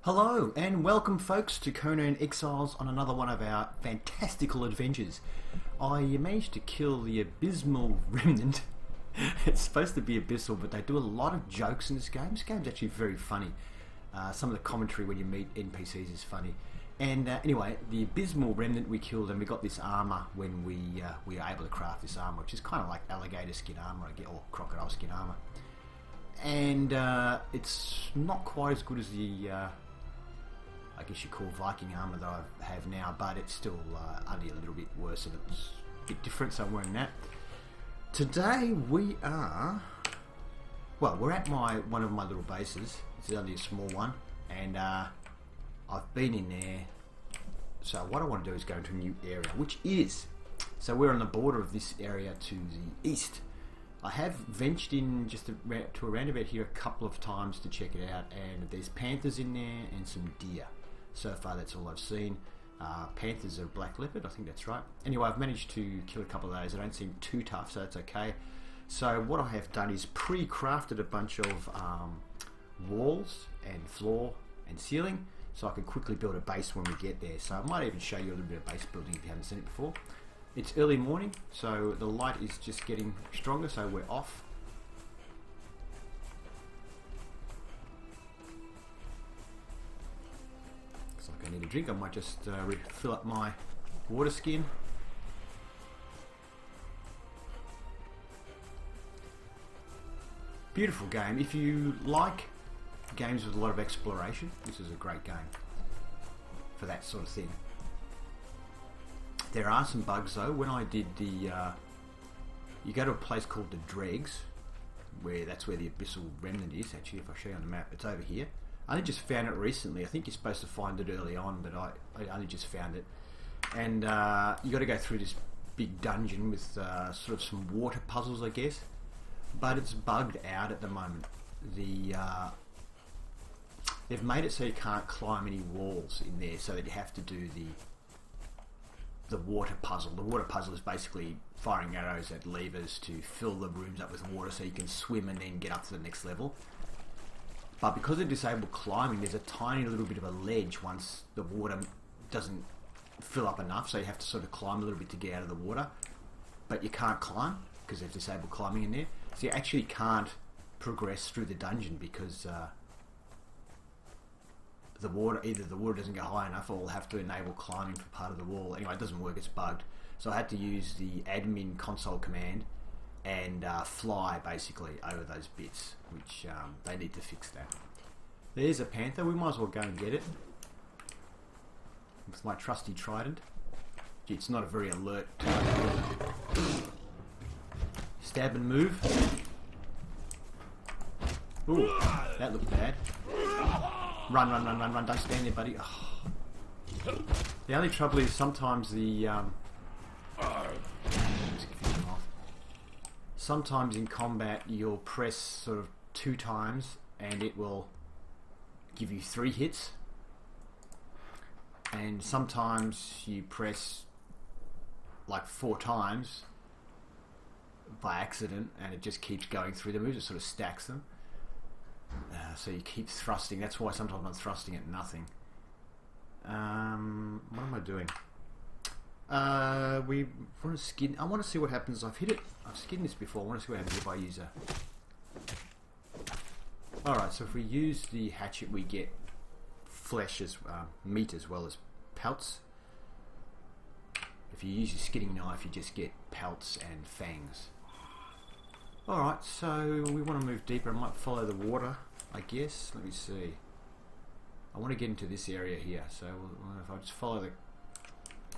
Hello and welcome folks to Conan Exiles on another one of our fantastical adventures. I managed to kill the abysmal remnant. It's supposed to be abyssal, but they do a lot of jokes in this game. This game's actually very funny. Some of the commentary when you meet NPCs is funny. And anyway, the abysmal remnant we killed, and we got this armour when we were able to craft this armour, which is kind of like alligator skin armour, or crocodile skin armour. And it's not quite as good as the I guess you call Viking armour that I have now, but it's still only a little bit worse and it's a bit different, so I'm wearing that. Today we are, well, we're at one of my little bases. It's only a small one, and I've been in there. So what I want to do is go into a new area, which is, so we're on the border of this area to the east. I have ventured in just to around about here a couple of times to check it out, and there's panthers in there and some deer. So far that's all I've seen. Panthers are black leopard, I think that's right. Anyway, I've managed to kill a couple of those. They don't seem too tough, so that's okay. So what I have done is pre-crafted a bunch of walls and floor and ceiling, so I can quickly build a base when we get there. So I might even show you a little bit of base building if you haven't seen it before. It's early morning, so the light is just getting stronger, so we're off. Looks like I need a drink. I might just fill up my water skin. Beautiful game. If you like games with a lot of exploration, this is a great game for that sort of thing. There are some bugs though. When I did the, you go to a place called the Dregs, that's where the abyssal remnant is. Actually, if I show you on the map, it's over here. I only just found it recently. I think you're supposed to find it early on, but I only just found it. And you got to go through this big dungeon with sort of some water puzzles, I guess. But it's bugged out at the moment. They've made it so you can't climb any walls in there, so that you have to do the water puzzle. The water puzzle is basically firing arrows at levers to fill the rooms up with water so you can swim and then get up to the next level. But because of disabled climbing, there's a tiny little bit of a ledge once the water doesn't fill up enough, so you have to sort of climb a little bit to get out of the water. But you can't climb because there's disabled climbing in there. So you actually can't progress through the dungeon because either the water doesn't go high enough, or we'll have to enable climbing for part of the wall. Anyway, it doesn't work, it's bugged. So I had to use the admin console command and fly basically over those bits, which they need to fix that. There's a panther. We might as well go and get it with my trusty trident. Gee, it's not a very alert target. Stab and move. Ooh, that looked bad. Run, run, run, run, run. Don't stand there, buddy. Oh. The only trouble is sometimes sometimes in combat you'll press sort of 2 times and it will give you 3 hits. And sometimes you press like 4 times by accident and it just keeps going through the moves. It sort of stacks them. So you keep thrusting. That's why sometimes I'm thrusting at nothing. What am I doing? We want to skin. I want to see what happens. I've skinned this before. I want to see what happens if I use a. Alright, so if we use the hatchet, we get flesh as meat as well as pelts. If you use your skinning knife, you just get pelts and fangs. Alright, so we want to move deeper. I might follow the water, I guess. Let me see. I want to get into this area here, so if I just follow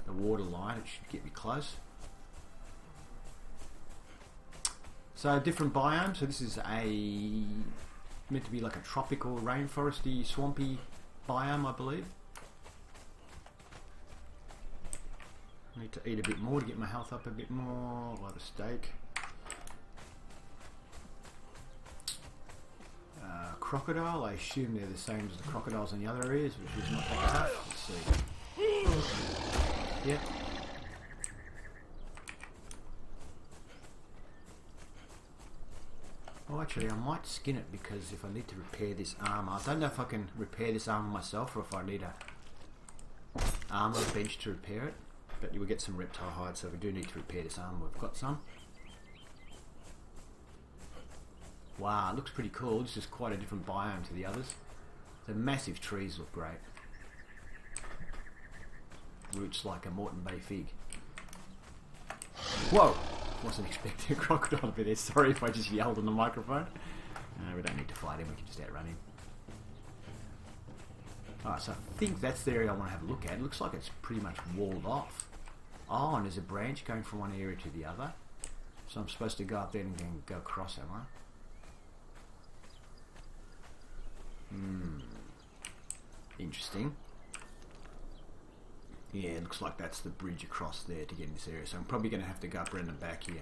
the water line, it should get me close. So different biomes. So this is meant to be like a tropical, rainforesty, swampy biome, I believe. I need to eat a bit more to get my health up a bit more. I'll have a steak. Crocodile, I assume they're the same as the crocodiles in the other areas, which is not that tough. Let's see. Yeah. Oh, actually, I might skin it because if I need to repair this armor, I don't know if I can repair this armor myself or if I need a armor bench to repair it. But you will get some reptile hide, so we do need to repair this armor. We've got some. Wow, it looks pretty cool. This is quite a different biome to the others. The massive trees look great. Roots like a Moreton Bay fig. Whoa! Wasn't expecting a crocodile over there. Sorry if I just yelled on the microphone. We don't need to fight him, we can just outrun him. Alright, so I think that's the area I want to have a look at. It looks like it's pretty much walled off. Oh, and there's a branch going from one area to the other. So I'm supposed to go up there and then go across, am I? Interesting. Yeah, it looks like that's the bridge across there to get in this area. So I'm probably going to have to go up around the back here.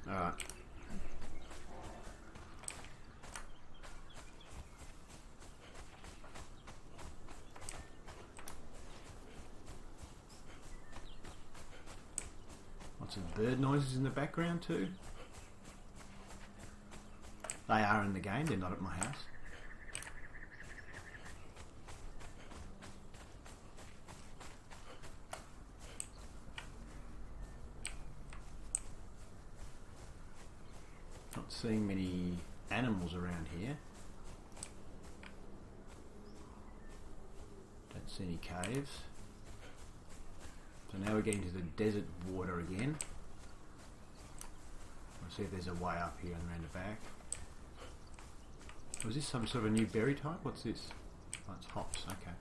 Alright. Lots of bird noises in the background too. They are in the game, they're not at my house. Not seeing many animals around here. Don't see any caves. So now we're getting to the desert water again. Let's see if there's a way up here and around the back. Was this some sort of a new berry type? What's this? Oh, it's hops, okay.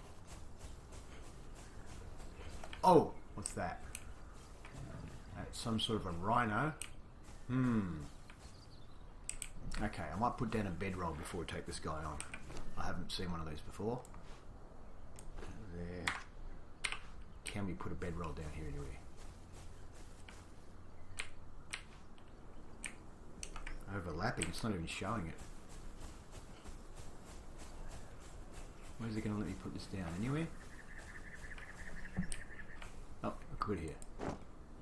Oh! What's that? That's some sort of a rhino. Okay, I might put down a bedroll before we take this guy on. I haven't seen one of these before. There. Can we put a bedroll down here anywhere? Overlapping, it's not even showing it. Where's it going to let me put this down? Anywhere? Oh, I could here.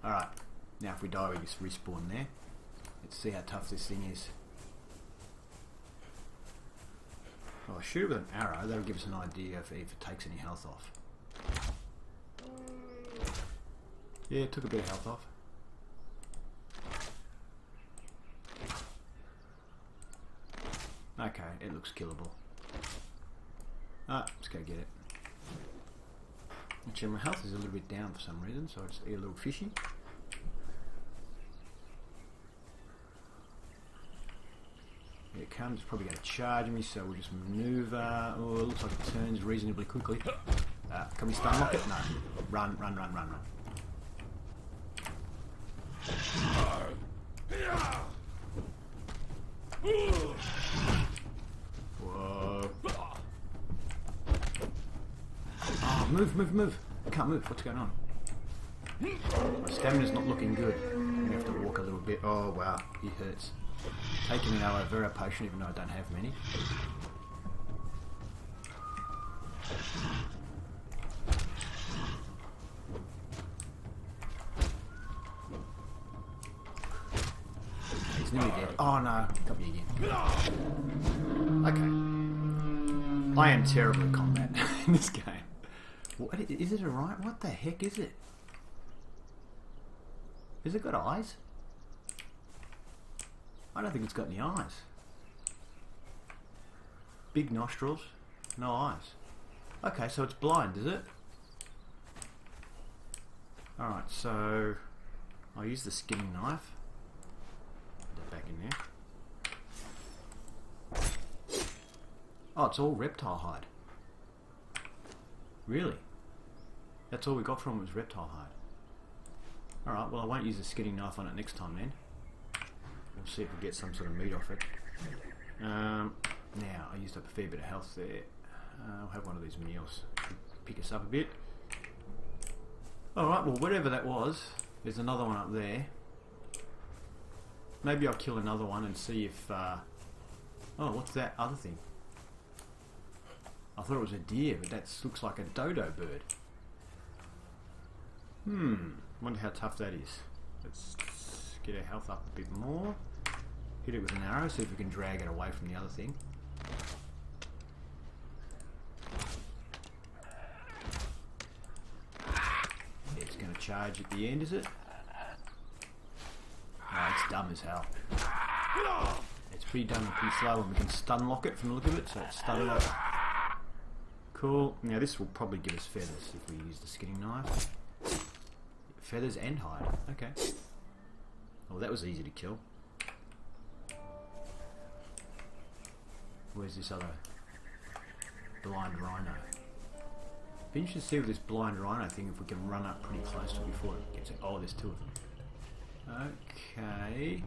Alright, now if we die we just respawn there. Let's see how tough this thing is. Well, I'll shoot it with an arrow, that'll give us an idea if it takes any health off. Yeah, it took a bit of health off. Okay, it looks killable. Let's go get it. Actually, my health is a little bit down for some reason, so I just eat a little fishy. Here it comes, it's probably going to charge me, so we'll just maneuver. Oh, it looks like it turns reasonably quickly. Can we stun lock it? No. Run, run, run, run, run. Whoa. Oh, move, move, move. I can't move. What's going on? My stamina's not looking good. I'm going to have to walk a little bit. Oh, wow. He hurts. Taking an aloe vera potion even though I don't have many. He's nearly dead. Oh no, got me again. Okay. I am terrible at combat in this game. What, is it alright? What the heck is it? Has it got eyes? I don't think it's got any eyes. Big nostrils, no eyes. Okay, so it's blind, is it? Alright, so I'll use the skinning knife. Put that back in there. Oh, it's all reptile hide. Really? That's all we got from it was reptile hide. Alright, well I won't use the skinning knife on it next time then. We'll see if we get some sort of meat off it. Now, I used up a fair bit of health there. I'll have one of these meals. Pick us up a bit. Alright, well whatever that was, there's another one up there. Maybe I'll kill another one and see if... oh, what's that other thing? I thought it was a deer, but that looks like a dodo bird. Wonder how tough that is. Let's get our health up a bit more. Hit it with an arrow, see if we can drag it away from the other thing. It's going to charge at the end, is it? No, it's dumb as hell. It's pretty dumb and pretty slow, and we can stun lock it from the look of it, so it's stun lock. Cool. Now this will probably give us feathers if we use the skinning knife. Feathers and hide. Okay. Well, that was easy to kill. Where's this other blind rhino? Be interesting to see with this blind rhino thing if we can run up pretty close to it before it gets it. Oh, there's two of them. Okay.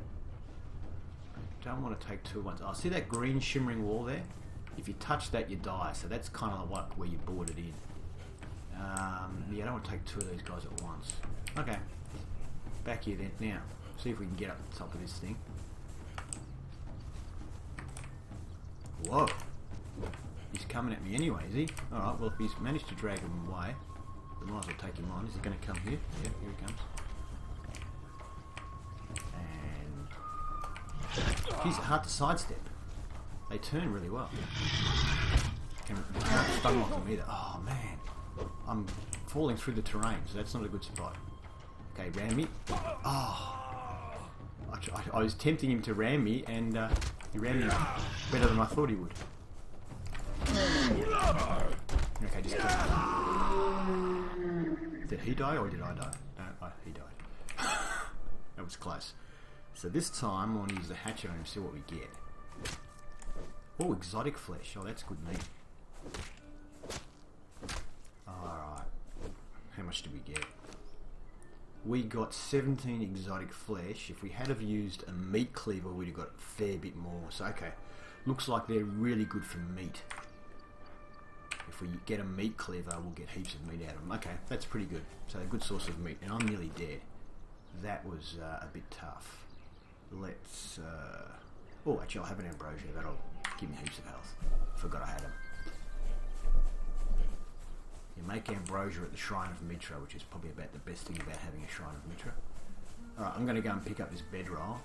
I don't want to take two at once. Oh, see that green shimmering wall there? If you touch that, you die. So that's kind of like where you board it in. Yeah, I don't want to take two of these guys at once. Okay. Back here then. Now, see if we can get up the top of this thing. Whoa. He's coming at me anyway, is he? Alright, well if he's managed to drag him away, we might as well take him on. Is he going to come here? Yeah, here he comes. And... He's hard to sidestep. They turn really well. Can't stun lock them either. Oh man. I'm falling through the terrain, so that's not a good spot. Okay, ram me. Oh. I was tempting him to ram me, and he ran me better than I thought he would. Okay, just kill him. Did he die or did I die? No, he died. That was close. So this time I want to use the hatchet on him, see what we get. Oh, exotic flesh. Oh, that's good meat. Alright. How much did we get? We got 17 exotic flesh. If we had have used a meat cleaver, we'd have got a fair bit more. So, okay. Looks like they're really good for meat. If we get a meat cleaver, we'll get heaps of meat out of them. Okay, that's pretty good. So, a good source of meat. And I'm nearly dead. That was a bit tough. Let's... Oh, actually, I'll have an ambrosia. That'll give me heaps of health. Forgot I had them. You make ambrosia at the Shrine of Mitra, which is probably about the best thing about having a Shrine of Mitra. Alright, I'm going to go and pick up this bedroll.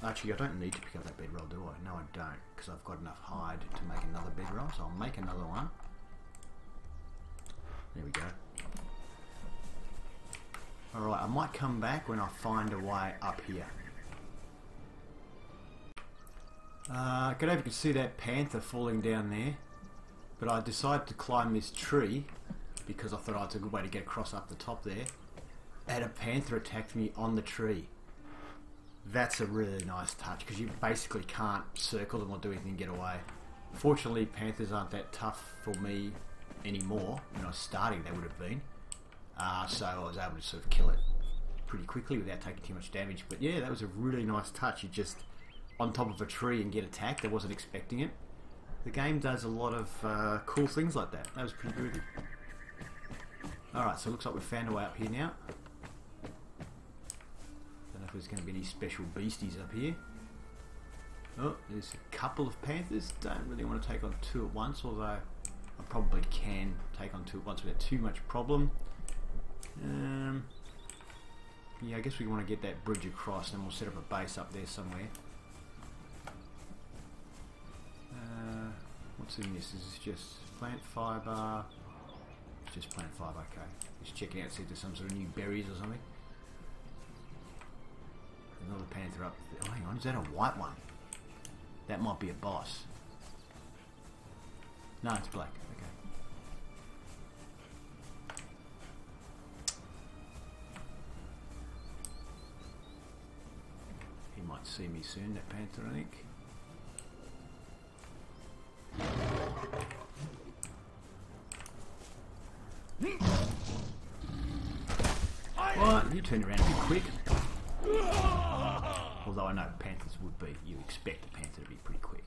Actually, I don't need to pick up that bedroll, do I? No, I don't, because I've got enough hide to make another bedroll, so I'll make another one. There we go. Alright, I might come back when I find a way up here. I don't know if you can see that panther falling down there, but I decided to climb this tree because I thought it's a good way to get across up the top there, and a panther attacked me on the tree. That's a really nice touch because you basically can't circle them or do anything and get away. Fortunately, panthers aren't that tough for me anymore. When I was starting, they would have been. So I was able to sort of kill it pretty quickly without taking too much damage. But yeah, that was a really nice touch. You just on top of a tree and get attacked. I wasn't expecting it. The game does a lot of cool things like that. That was pretty good. Alright, so it looks like we've found a way up here now. Don't know if there's going to be any special beasties up here. Oh, there's a couple of panthers. Don't really want to take on two at once, although I probably can take on two at once without too much problem. Yeah, I guess we want to get that bridge across and we'll set up a base up there somewhere. What's in this? Is this just plant fibre? It's just plant fibre, okay. Just checking out, see if there's some sort of new berries or something. Another panther up there. Oh, hang on, is that a white one? That might be a boss. No, it's black, okay. He might see me soon, that panther, I think. What? You turned around a bit quick. Although I know panthers would be. You expect a panther to be pretty quick.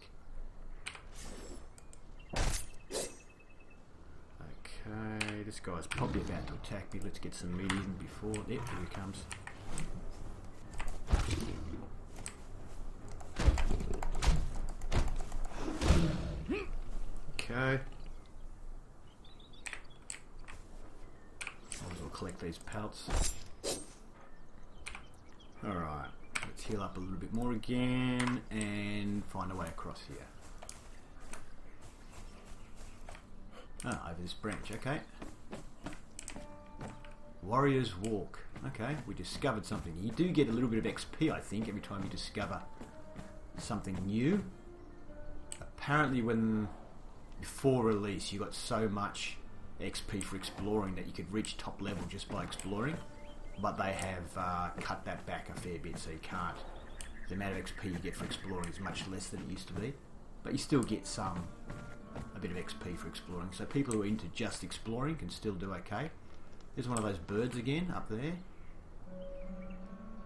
Okay, this guy's probably about to attack me. Let's get some meat in before. Yep, here he comes. Okay. Might as well collect these pelts. Alright, let's heal up a little bit more again and find a way across here. Ah, over this branch, okay. Warrior's Walk. Okay, we discovered something. You do get a little bit of XP, I think, every time you discover something new. Apparently before release you got so much XP for exploring that you could reach top level just by exploring, but they have cut that back a fair bit, so you can't. The amount of XP you get for exploring is much less than it used to be, but you still get a bit of XP for exploring, so people who are into just exploring can still do okay. There's one of those birds again up there.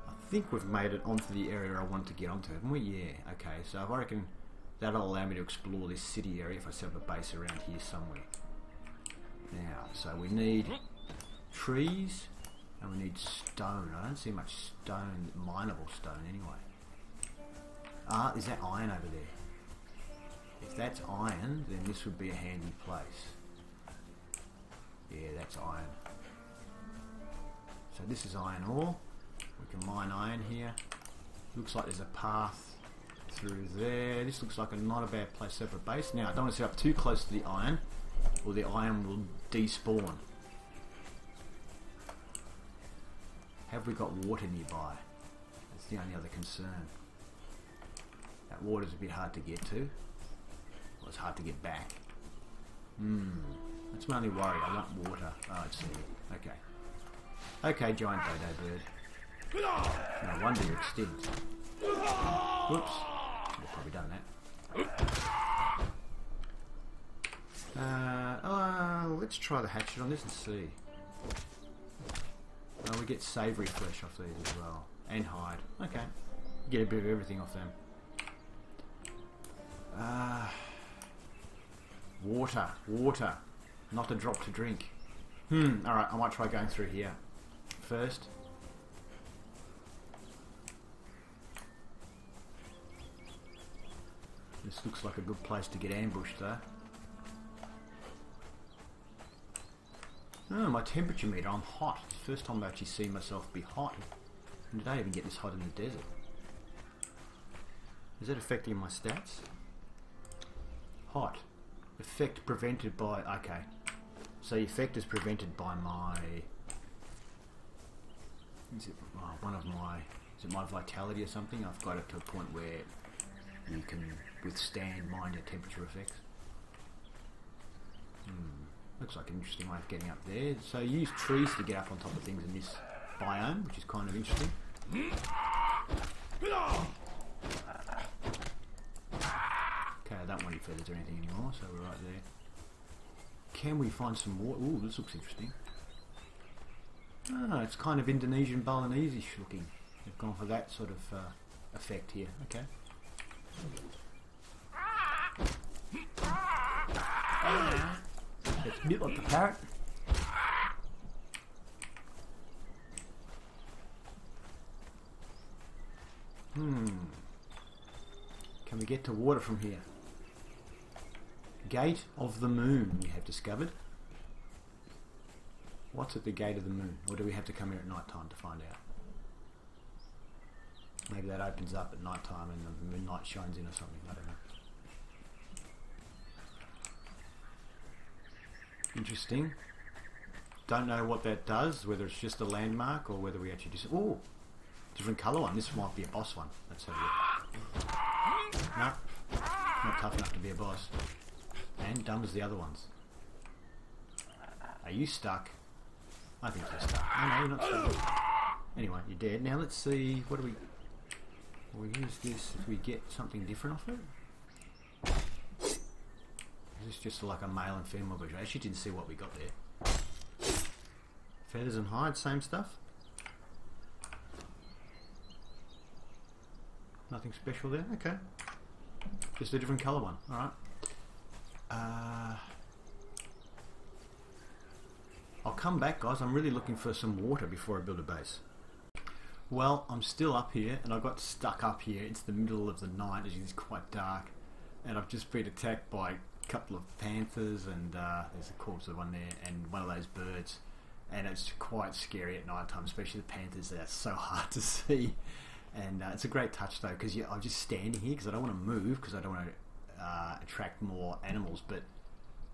I think we've made it onto the area I wanted to get onto, haven't we? Yeah, okay, so I reckon that'll allow me to explore this city area if I set up a base around here somewhere. Now, so we need trees and we need stone. I don't see much stone, mineable stone anyway. Ah, is that iron over there? If that's iron, then this would be a handy place. Yeah, that's iron. So this is iron ore. We can mine iron here. Looks like there's a path through there. This looks like not a bad place to set up a base. Now, I don't want to set up too close to the iron, or the iron will despawn. Have we got water nearby? That's the only other concern. That water's a bit hard to get to. Well, it's hard to get back. That's my only worry. I want water. Oh, I see. Okay. Okay, giant dodo bird. No wonder you're extinct. Whoops. I've probably done that. Let's try the hatchet on this and see. Oh, we get savoury flesh off these as well. And hide. Okay. Get a bit of everything off them. Water. Water. Not a drop to drink. Alright, I might try going through here first. This looks like a good place to get ambushed though. Oh, my temperature meter, I'm hot. It's the first time I've actually seen myself be hot. And did I even get this hot in the desert? Is that affecting my stats? Hot. Effect prevented by... Okay. So the effect is prevented by my... Is it one of my... Is it my vitality or something? I've got it to a point where you can withstand minor temperature effects. Looks like an interesting way of getting up there. So you use trees to get up on top of things in this biome, which is kind of interesting. Okay, I don't want any feathers or anything anymore, so we're right there. Can we find some water? Ooh, this looks interesting. Ah, it's kind of Indonesian Balinese-ish looking. They've gone for that sort of effect here. Okay. Let's mute up the parrot. Can we get to water from here? Gate of the Moon, we have discovered. What's at the Gate of the Moon? Or do we have to come here at night time to find out? Maybe that opens up at night time and the moonlight shines in or something. I don't know. Interesting. Don't know what that does, whether it's just a landmark or whether we actually just... Oh! Different colour one. This might be a boss one. Let's have a look. No. Not tough enough to be a boss. And dumb as the other ones. Are you stuck? I think you're stuck. Oh no, you're not stuck. Anyway, you're dead. Now let's see... What do we... We'll use this if we get something different off it. Is this just like a male and female version? I actually didn't see what we got there. Feathers and hide, same stuff. Nothing special there. Okay. Just a different colour one. Alright. I'll come back, guys. I'm really looking for some water before I build a base. Well, I'm still up here, and I got stuck up here. It's the middle of the night, as it's quite dark, and I've just been attacked by a couple of panthers, and there's a corpse of one there, and one of those birds, and it's quite scary at night time, especially the panthers. They're so hard to see, And it's a great touch though, because I'm just standing here because I don't want to move because I don't want to attract more animals, but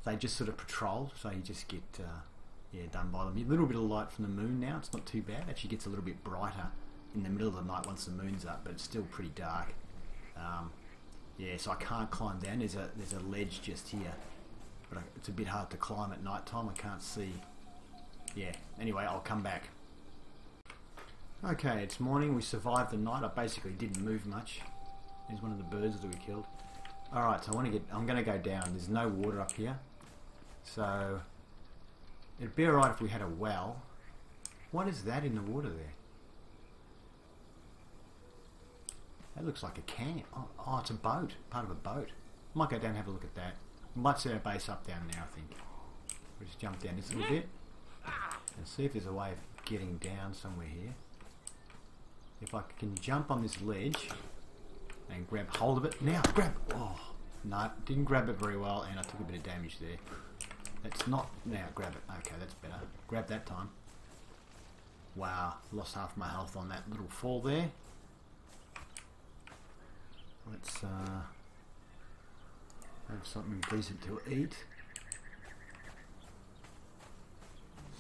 they just sort of patrol, so you just get done by them. A little bit of light from the moon now, it's not too bad. It actually gets a little bit brighter in the middle of the night once the moon's up, but it's still pretty dark. So I can't climb down. There's a ledge just here, but it's a bit hard to climb at night time. I can't see. Yeah, anyway, I'll come back. Okay, it's morning. We survived the night. I basically didn't move much. There's one of the birds that we killed. Alright, so I'm going to go down. There's no water up here. So it'd be alright if we had a well. What is that in the water there? That looks like a can. Oh, it's a boat. Part of a boat. Might go down and have a look at that. We might set our base up down there, I think. We'll just jump down this little bit and see if there's a way of getting down somewhere here. If I can jump on this ledge and grab hold of it. Now, grab! Oh, no, didn't grab it very well, and I took a bit of damage there. That's not... Now, grab it. Okay, that's better. Grab that time. Wow, lost half my health on that little fall there. Let's have something decent to eat.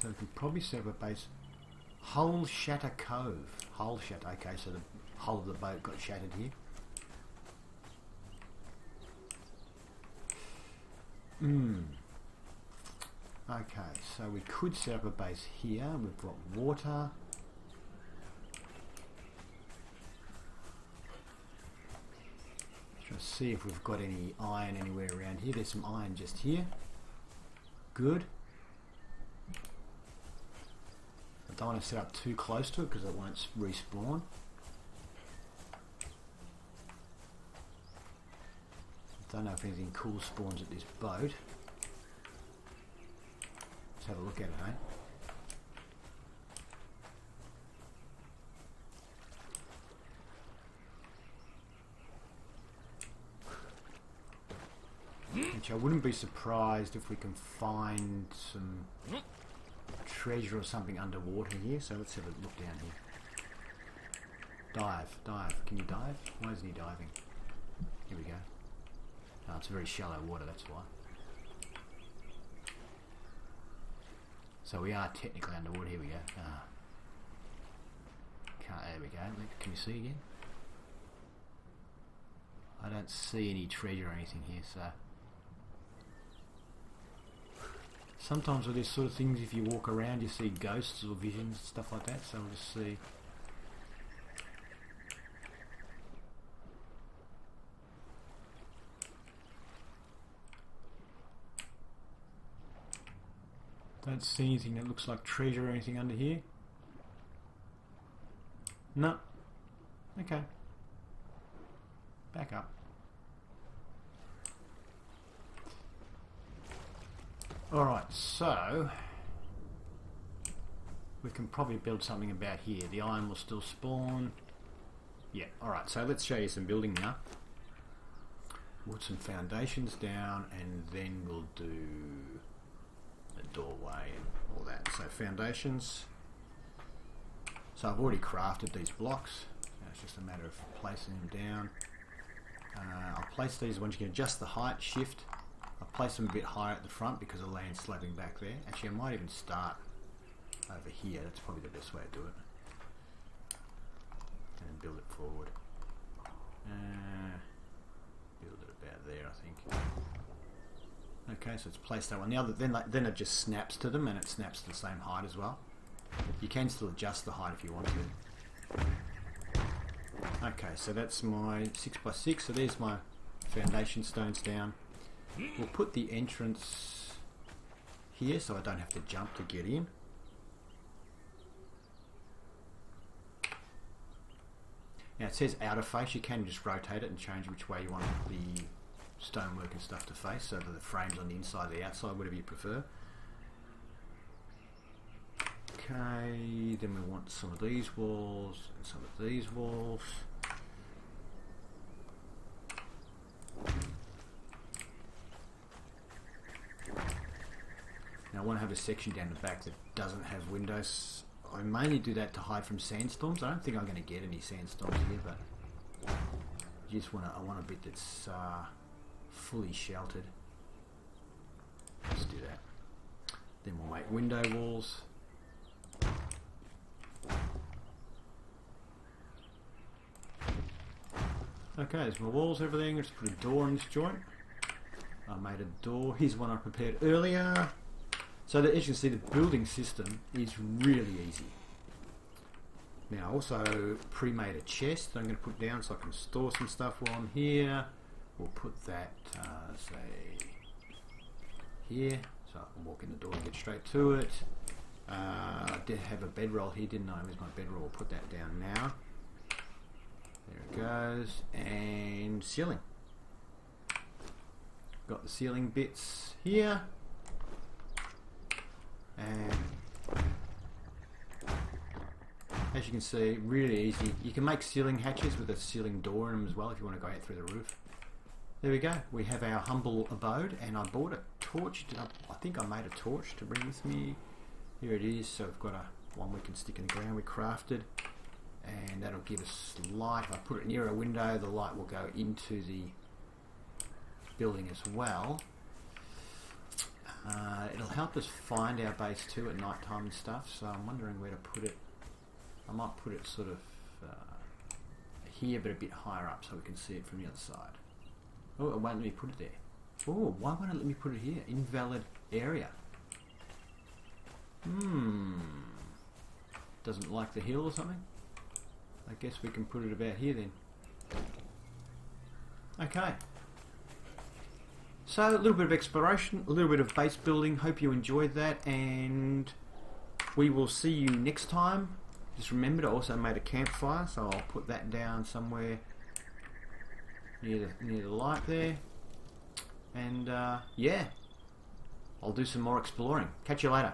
So we can probably set up a base. Hull Shatter Cove. Hull Shatter. Okay, so the hull of the boat got shattered here. Okay, so we could set up a base here. We've got water. Trying to see if we've got any iron anywhere around here. There's some iron just here. Good. I don't want to set up too close to it because it won't respawn. I don't know if anything cool spawns at this boat. Let's have a look at it, eh? Which I wouldn't be surprised if we can find some treasure or something underwater here. So let's have a look down here. Dive, dive. Can you dive? Why isn't he diving? Here we go. Oh, it's very shallow water, that's why. So we are technically underwater. Here we go. There we go. Can we see again? I don't see any treasure or anything here, so... Sometimes with this sort of things, if you walk around, you see ghosts or visions, stuff like that, so we'll just see. Don't see anything that looks like treasure or anything under here. No. Okay. Back up. Alright, so we can probably build something about here. The iron will still spawn. Yeah, alright, so let's show you some building now. We'll put some foundations down and then we'll do a doorway and all that. So foundations. So I've already crafted these blocks. Now it's just a matter of placing them down. I'll place these once you can adjust the height, shift. I'll place them a bit higher at the front because the land's sloping back there. Actually, I might even start over here. That's probably the best way to do it. And build it forward. Build it about there, I think. Okay, so it's placed that one. The other, then it just snaps to them, and it snaps to the same height as well. You can still adjust the height if you want to. Okay, so that's my 6x6. So there's my foundation stones down. We'll put the entrance here so I don't have to jump to get in. Now it says outer face. You can just rotate it and change which way you want the stonework and stuff to face, so that the frame's on the inside or the outside, whatever you prefer. Okay, then we want some of these walls and some of these walls. Now I want to have a section down the back that doesn't have windows I mainly do that to hide from sandstorms. I don't think I'm going to get any sandstorms here, but I want a bit that's fully sheltered. Let's do that. Then we'll make window walls. Okay, there's my walls, everything. Let's put a door in this joint. I made a door. Here's one I prepared earlier. So that, as you can see, the building system is really easy. Now I also pre-made a chest that I'm going to put down so I can store some stuff while I'm here. We'll put that, say, here, so I can walk in the door and get straight to it. I did have a bedroll here, didn't I? Where's my bedroll? We'll put that down now. There it goes. And ceiling. Got the ceiling bits here. And as you can see, really easy. You can make ceiling hatches with a ceiling door in them as well if you want to go out through the roof. There we go. We have our humble abode, and I bought a torch. I think I made a torch to bring with me. Here it is. So we've got one we can stick in the ground we crafted, and that'll give us light. If I put it near a window, the light will go into the building as well. It'll help us find our base too at night time and stuff, so I'm wondering where to put it. I might put it sort of here, but a bit higher up so we can see it from the other side. Oh, it won't let me put it there. Oh, why won't it let me put it here? Invalid area. Doesn't like the hill or something? I guess we can put it about here then. Okay. So, a little bit of exploration, a little bit of base building. Hope you enjoyed that, and we will see you next time. Just remember to also make a campfire, so I'll put that down somewhere near the light there. And yeah, I'll do some more exploring. Catch you later.